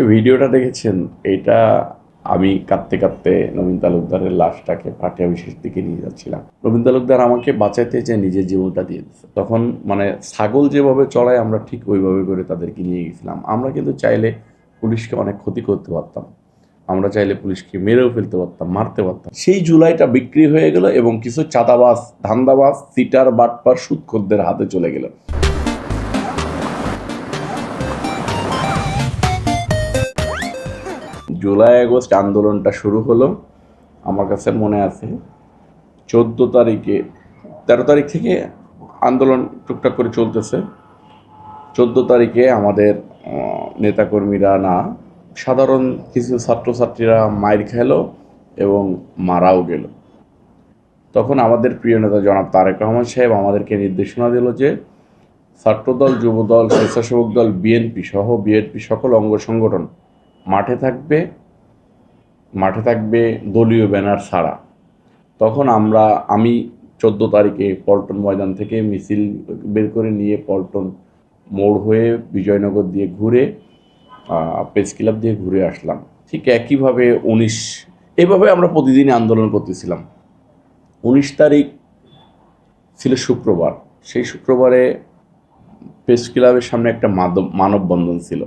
যে ভিডিওটা দেখেছেন এটা আমি কাঁদতে কাঁদতে নবীন তালুকদারের লাশটাকে পাঠিয়া বিশেষ দিকে নিয়ে যাচ্ছিলাম। নবীন তালুকদার আমাকে বাঁচাইতে চেয়ে নিজের জীবনটা দিয়ে দিচ্ছে। তখন ছাগল যেভাবে চড়ায় আমরা ঠিক ওইভাবে করে তাদেরকে নিয়ে গেছিলাম। আমরা কিন্তু চাইলে পুলিশকে অনেক ক্ষতি করতে পারতাম, আমরা চাইলে পুলিশকে মেরেও ফেলতে পারতাম, মারতে পারতাম। সেই জুলাইটা বিক্রি হয়ে গেল এবং কিছু চাঁদাবাজ, ধান্দাবাজ, সিটার, বাটপার, সুদখোরদের হাতে চলে গেল। জুলাই আগস্ট আন্দোলনটা শুরু হলো, আমার কাছে মনে আছে 14 তারিখে, 13 তারিখ থেকে আন্দোলন টুকটাক করে চলতেছে। 14 তারিখে আমাদের নেতাকর্মীরা না, সাধারণ কিছু ছাত্রছাত্রীরা মাইর খেলো এবং মারাও গেল। তখন আমাদের প্রিয় নেতা জনাব তারেক রহমান সাহেব আমাদেরকে নির্দেশনা দিল যে ছাত্রদল, যুবদল, স্বেচ্ছাসেবক দল, বিএনপি সহ বিএনপি সকল অঙ্গ সংগঠন মাঠে থাকবে দলীয় ব্যানার ছাড়া। তখন আমি 14 তারিখে পল্টন ময়দান থেকে মিছিল বের করে নিয়ে পল্টন মোড় হয়ে বিজয়নগর দিয়ে ঘুরে প্রেস ক্লাব দিয়ে ঘুরে আসলাম। ঠিক একইভাবে এভাবে আমরা প্রতিদিন আন্দোলন করতেছিলাম। 19 তারিখ ছিল শুক্রবার। সেই শুক্রবারে প্রেস ক্লাবের সামনে একটা মানববন্ধন ছিল।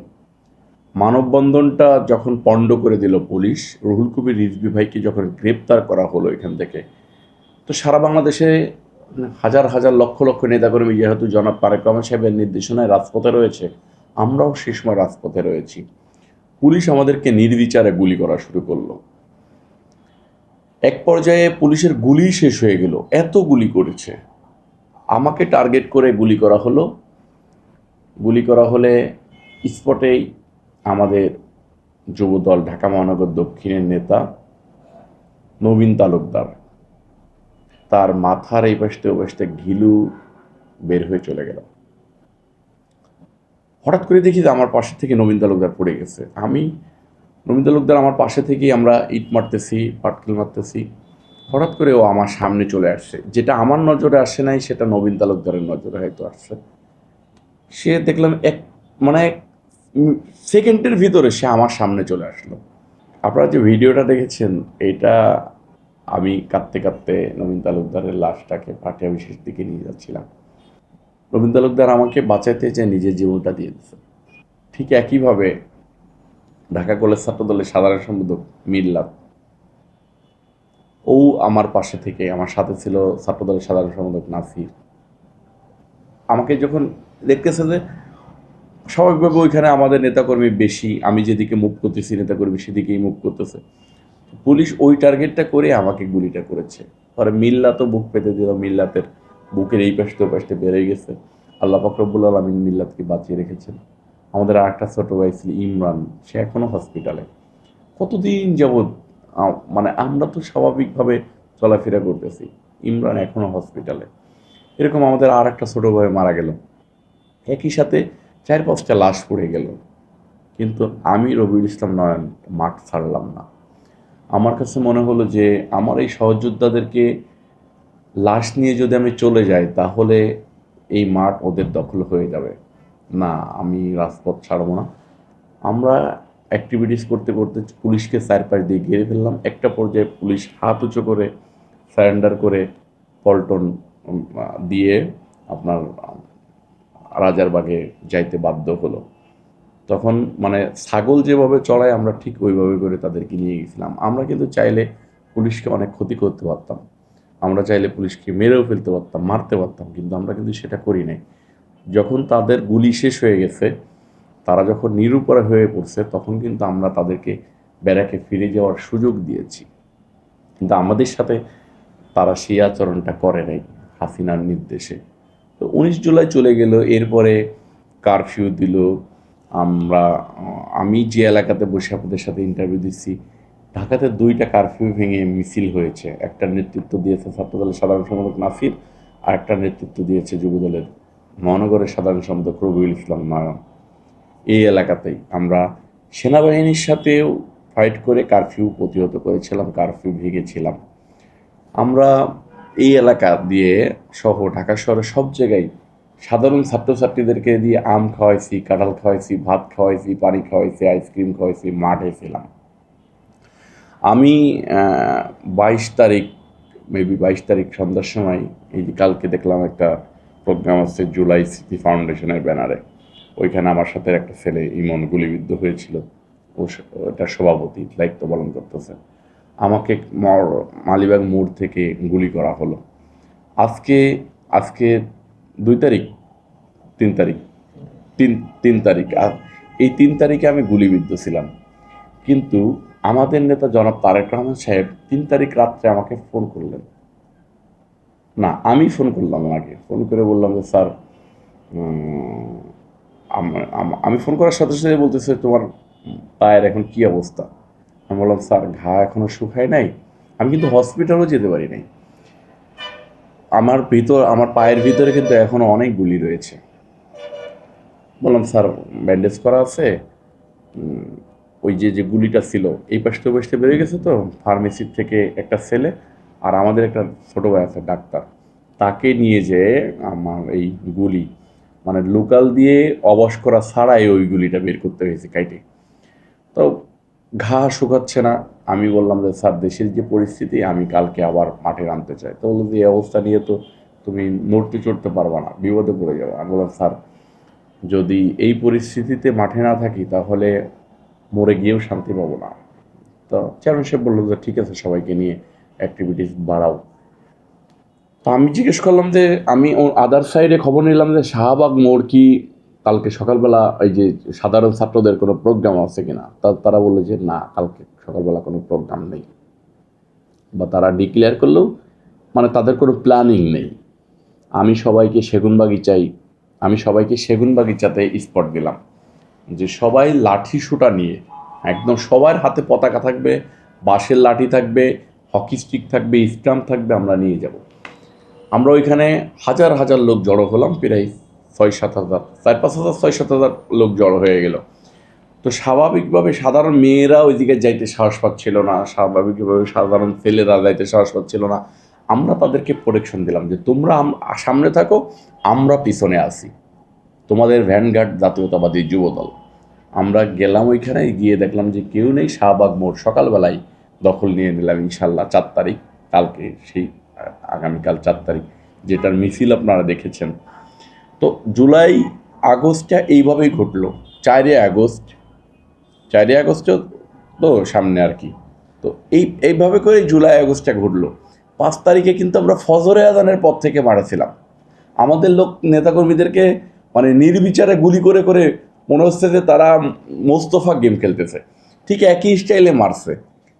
মানববন্ধনটা যখন পণ্ড করে দিল পুলিশ, রুহুল কবির রিজভী ভাইকে যখন গ্রেপ্তার করা হলো এখান থেকে, তো সারা বাংলাদেশে হাজার হাজার লক্ষ লক্ষ নেতাকর্মী যেহেতু জনাব তারেক রহমান সাহেবের নির্দেশনায় রাজপথে রয়েছে, আমরাও সেই সময় রাজপথে রয়েছি। পুলিশ আমাদেরকে নির্বিচারে গুলি করা শুরু করলো। এক পর্যায়ে পুলিশের গুলি শেষ হয়ে গেল, এত গুলি করেছে। আমাকে টার্গেট করে গুলি করা হলো। গুলি করা হলে স্পটেই আমাদের যুবদল ঢাকা মহানগর দক্ষিণের নেতা নবীন তালুকদার, তার মাথার এই পাশে ও পাশে ঘিলু বের হয়ে চলে গেল। হঠাৎ করে দেখি যে আমার পাশে থেকে নবীন তালুকদার পড়ে গেছে। নবীন তালুকদার আমার পাশে থেকেই, আমরা ইট মারতেছি, পাটকেল মারতেছি। হঠাৎ করে ও আমার সামনে চলে আসছে। যেটা আমার নজরে আসে নাই সেটা নবীন তালুকদারের নজরে হয়তো আসছে। সে দেখলাম এক সেকেন্ডের ভিতরে সে আমার সামনে চলে আসলো। আপনারা যে ভিডিওটা দেখেছেন এটা আমি কাঁদতে কাঁদতে নবীন তালুকদারের লাশটাকে পাঠিয়া বিশেষ দিকে নিয়ে যাচ্ছিলাম। নবীন তালুকদার আমাকে বাঁচাইতে চেয়ে নিজের জীবনটা দিয়ে দিচ্ছে। ঠিক একইভাবে ঢাকা কলেজ ছাত্রদলের সাধারণ সম্পাদক মিল্লাত, ও আমার পাশে থেকে, আমার সাথে ছিল ছাত্রদলের সাধারণ সম্পাদক নাসির। আমাকে যখন দেখতেছে যে স্বাভাবিকভাবে ওইখানে আমাদের নেতাকর্মী বেশি, আমি যেদিকে মুভ করতেছি নেতাকর্মী সেদিকেই মুভ করতেছে, পুলিশ ওই টার্গেটটা করে আমাকে গুলিটা করেছে। পরে মিল্লাতও বুক পেতে দিল, মিল্লাতের বুকের এই পাশে ওই পাশে বেড়ে গেছে। আল্লাহ পাক রব্বুল আলামিন মিল্লাতকে বাঁচিয়ে রেখেছেন। আমাদের আরেকটা ছোট ভাই ছিল ইমরান, সে এখনও হসপিটালে। কতদিন যাবৎ আমরা তো স্বাভাবিকভাবে চলাফেরা করতেছি, ইমরান এখনও হসপিটালে। এরকম আমাদের আর একটা ছোটো ভাই মারা গেল। একই সাথে 4-5টা লাশ পড়ে গেল। কিন্তু আমি রবিউল ইসলাম নয়ন মাঠ ছাড়লাম না। আমার কাছে মনে হলো যে আমার এই সহযোদ্ধাদেরকে লাশ নিয়ে যদি আমি চলে যাই তাহলে এই মাঠ ওদের দখল হয়ে যাবে। না, আমি রাজপথ ছাড়ব না। আমরা অ্যাক্টিভিটিস করতে করতে পুলিশকে চারপাশ দিয়ে ঘিরে ফেললাম। একটা পর্যায়ে পুলিশ হাত উঁচু করে সারেন্ডার করে পল্টন দিয়ে আপনার রাজারবাগে যাইতে বাধ্য হলো। তখন ছাগল যেভাবে চড়ায় আমরা ঠিক ওইভাবে করে তাদেরকে নিয়ে গেছিলাম। আমরা কিন্তু চাইলে পুলিশকে অনেক ক্ষতি করতে পারতাম, আমরা চাইলে পুলিশকে মেরেও ফেলতে পারতাম, মারতে পারতাম, কিন্তু আমরা কিন্তু সেটা করি নাই। যখন তাদের গুলি শেষ হয়ে গেছে, তারা যখন নিরুপায় হয়ে পড়ছে, তখন কিন্তু আমরা তাদেরকে ব্যারাকে ফিরে যাওয়ার সুযোগ দিয়েছি। কিন্তু আমাদের সাথে তারা সেই আচরণটা করে নাই হাসিনার নির্দেশে। তো 19 জুলাই চলে গেল, এরপরে কারফিউ দিল। আমি যে এলাকাতে বসে আপনাদের সাথে ইন্টারভিউ দিচ্ছি, ঢাকাতে 2টা কারফিউ ভেঙে মিছিল হয়েছে। একটা নেতৃত্ব দিয়েছে ছাত্রদলের সাধারণ সম্পাদক নাসির, আর একটা নেতৃত্ব দিয়েছে যুবদলের মহানগরের সাধারণ সম্পাদক রবিউল ইসলাম নয়ন। এই এলাকাতেই আমরা সেনাবাহিনীর সাথেও ফাইট করে কারফিউ প্রতিহত করেছিলাম, কারফিউ ভেঙেছিলাম। আমরা এই এলাকা দিয়ে সহ ঢাকা শহরের সব জায়গায় সাধারণ ছাত্রছাত্রীদেরকে দিয়ে আম খাওয়াইছি, কাঁঠাল খাওয়াইছি, ভাত খাওয়াইছি, পানি খাওয়াইছি, আইসক্রিম খাওয়াইছি, মাঠে ছিলাম। আমি 22 তারিখ, মেবি 22 তারিখ সন্ধ্যার সময়, এই যে কালকে দেখলাম একটা প্রোগ্রাম আছে জুলাই স্মৃতি ফাউন্ডেশনের ব্যানারে, ওইখানে আমার সাথে একটা ছেলে ইমন গুলিবিদ্ধ হয়েছিল, ওটার সভাপতি দায়িত্ব পালন করতেছে। আমাকে মালিবাগ মোড় থেকে গুলি করা হলো। আজকে আজকে 2 তারিখ, 3 তারিখ, 3 তারিখ, আর এই 3 তারিখে আমি গুলিবিদ্ধ ছিলাম। কিন্তু আমাদের নেতা জনাব তারেক রহমান সাহেব 3 তারিখ রাত্রে আমাকে ফোন করলেন, না আমি ফোন করলাম ওনাকে, ফোন করে বললাম যে স্যার, আমি ফোন করার সাথে সাথে বলতেছে তোমার পায়ের এখন কি অবস্থা। আমি বললাম স্যার ঘা এখনো শুকায় নাই, আমি কিন্তু হসপিটালও যেতে পারি নাই, আমার পায়ের ভিতরে কিন্তু এখনো অনেক গুলি রয়েছে। বললাম স্যার ব্যান্ডেজ করা আছে, ওই যে গুলিটা ছিল এই পাশে ওই পাশে বেরিয়ে গেছে, তো ফার্মেসির থেকে একটা ছেলে আর আমাদের একটা ছোটো ভাই আছে ডাক্তার, তাকে নিয়ে যেয়ে আমার এই গুলি মানে লোকাল দিয়ে অবশ করা ছাড়াই ওই গুলিটা বের করতে হয়েছে কাইটে। তো ঘা শুকাচ্ছে না। আমি বললাম যে স্যার দেশের যে পরিস্থিতি, আমি কালকে আবার মাঠে নামতে চাই। তো বললো যে এই অবস্থা নিয়ে তো তুমি নড়তে চড়তে পারবা না, বিপদে পড়ে যাবে। আমি বললাম স্যার যদি এই পরিস্থিতিতে মাঠে না থাকি তাহলে মরে গিয়েও শান্তি পাবো না। তো চেয়ারম্যান সাহেব বললো যে ঠিক আছে সবাইকে নিয়ে অ্যাক্টিভিটিস বাড়াও। তো আমি জিজ্ঞেস করলাম যে আমি আদার সাইডে খবর নিলাম যে শাহবাগ মোড় কি কালকে সকালবেলা এই যে সাধারণ ছাত্রদের কোনো প্রোগ্রাম আছে কিনা, তারা বললো যে না কালকে সকালবেলা কোনো প্রোগ্রাম নেই, বা তারা ডিক্লেয়ার করলেও মানে তাদের কোনো প্ল্যানিং নেই। আমি সবাইকে সেগুন বাগিচাতে স্পট দিলাম যে সবাই লাঠি সুটা নিয়ে, একদম সবার হাতে পতাকা থাকবে, বাঁশের লাঠি থাকবে, হকি স্টিক থাকবে, স্টাম্প থাকবে, আমরা নিয়ে যাব। আমরা ওইখানে হাজার হাজার লোক জড়ো হলাম, প্রায় 6-7 হাজার, 4-5 হাজার, 6-7 হাজার লোক জড়ো হয়ে গেল। তো স্বাভাবিকভাবে সাধারণ মেয়েরা ওই দিকে যাইতে সাহস পাচ্ছিল না, স্বাভাবিকভাবে সাধারণ ছেলেরা যাইতে সাহস পাচ্ছিল না। আমরা তাদেরকে প্রোটেকশন দিলাম যে তোমরা সামনে থাকো, আমরা পিছনে আসি, তোমাদের ভ্যানগার্ড জাতীয়তাবাদী যুবদল। আমরা গেলাম ওইখানে, গিয়ে দেখলাম যে কেউ নেই। শাহবাগ মোড় সকালবেলায় দখল নিয়ে নিলাম ইনশাল্লাহ 4 তারিখ, কালকে সেই আগামীকাল 4 তারিখ, যেটার মিছিল আপনারা দেখেছেন। তো জুলাই আগস্টটা এইভাবেই ঘটলো। 4ই আগস্ট তো সামনে আর কি। তো এইভাবে করে জুলাই আগস্টটা ঘটলো। 5 তারিখে কিন্তু আমরা ফজরে আজানের পর থেকে মারাছিলাম। আমাদের লোক নেতাকর্মীদেরকে মানে নির্বিচারে গুলি করে করে মনে হচ্ছে যে তারা মোস্তফা গেম খেলতেছে, ঠিক একই স্টাইলে মারছে।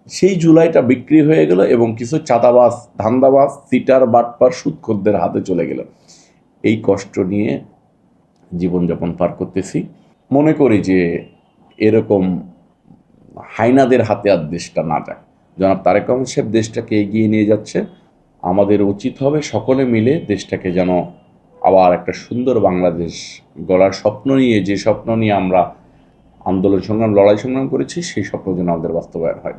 সেই জুলাইটা বিক্রি হয়ে গেল এবং কিছু চাঁদাবাজ, ধান্দাবাজ, সিটার, বাটপার, সুদখোরদের হাতে চলে গেল। এই কষ্ট নিয়ে জীবনযাপন পার করতেছি। মনে করি যে এরকম হাইনাদের হাতে আর দেশটা না যাক। জনাব তারেক রহমান সাহেব দেশটাকে এগিয়ে নিয়ে যাচ্ছে। আমাদের উচিত হবে সকলে মিলে দেশটাকে যেন আবার একটা সুন্দর বাংলাদেশ গড়ার স্বপ্ন নিয়ে, যে স্বপ্ন নিয়ে আমরা আন্দোলন সংগ্রাম, লড়াই সংগ্রাম করেছি, সেই স্বপ্ন যেন আমাদের বাস্তবায়ন হয়।